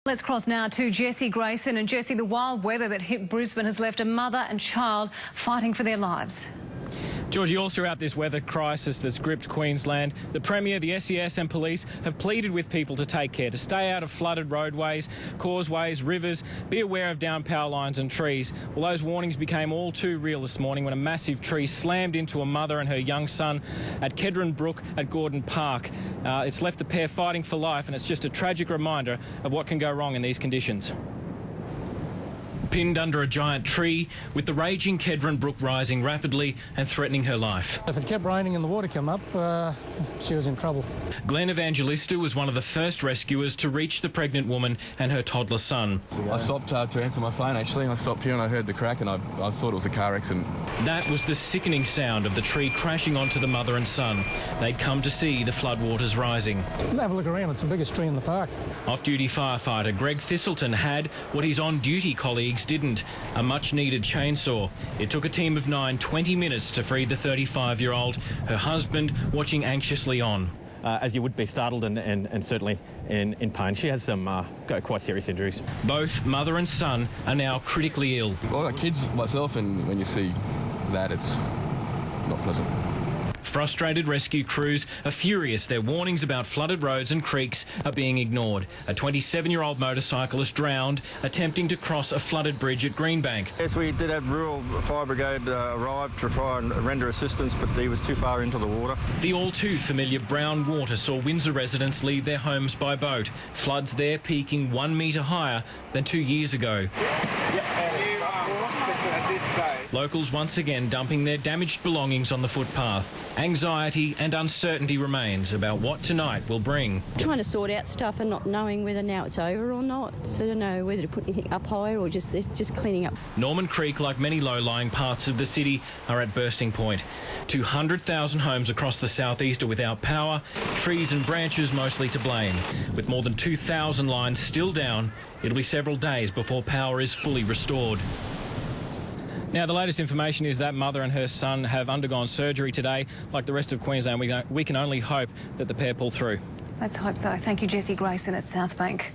Let's cross now to Jessie Grayson. And Jessie, the wild weather that hit Brisbane has left a mother and child fighting for their lives. Georgie, all throughout this weather crisis that's gripped Queensland, the Premier, the SES and police have pleaded with people to take care, to stay out of flooded roadways, causeways, rivers, be aware of downed power lines and trees. Well, those warnings became all too real this morning when a massive tree slammed into a mother and her young son at Kedron Brook at Gordon Park. It's left the pair fighting for life, and it's just a tragic reminder of what can go wrong in these conditions. Pinned under a giant tree, with the raging Kedron Brook rising rapidly and threatening her life. If it kept raining and the water came up, she was in trouble. Glenn Evangelista was one of the first rescuers to reach the pregnant woman and her toddler son. I stopped to answer my phone, actually. I stopped here and I heard the crack and I thought it was a car accident. That was the sickening sound of the tree crashing onto the mother and son. They'd come to see the floodwaters rising. Have a look around, it's the biggest tree in the park. Off-duty firefighter Greg Thistleton had what his on-duty colleagues didn't, a much-needed chainsaw. It took a team of 20 minutes to free the 35-year-old, her husband watching anxiously on. As you would be startled and certainly in pain. She has some quite serious injuries. Both mother and son are now critically ill. Well, I've got kids myself, and when you see that, it's not pleasant. Frustrated rescue crews are furious. Their warnings about flooded roads and creeks are being ignored. A 27-year-old motorcyclist drowned attempting to cross a flooded bridge at Greenbank. Yes, we did have Rural Fire Brigade arrive to try and render assistance, but he was too far into the water. The all-too-familiar brown water saw Windsor residents leave their homes by boat. Floods there peaking 1 metre higher than 2 years ago. Locals once again dumping their damaged belongings on the footpath. Anxiety and uncertainty remains about what tonight will bring. Trying to sort out stuff and not knowing whether now it's over or not. So I don't know whether to put anything up higher or just cleaning up. Norman Creek, like many low-lying parts of the city, are at bursting point. 200,000 homes across the southeast are without power, trees and branches mostly to blame. With more than 2,000 lines still down, it'll be several days before power is fully restored. Now, the latest information is that mother and her son have undergone surgery today. Like the rest of Queensland, we can only hope that the pair pull through. Let's hope so. Thank you, Jessie Grayson at Southbank.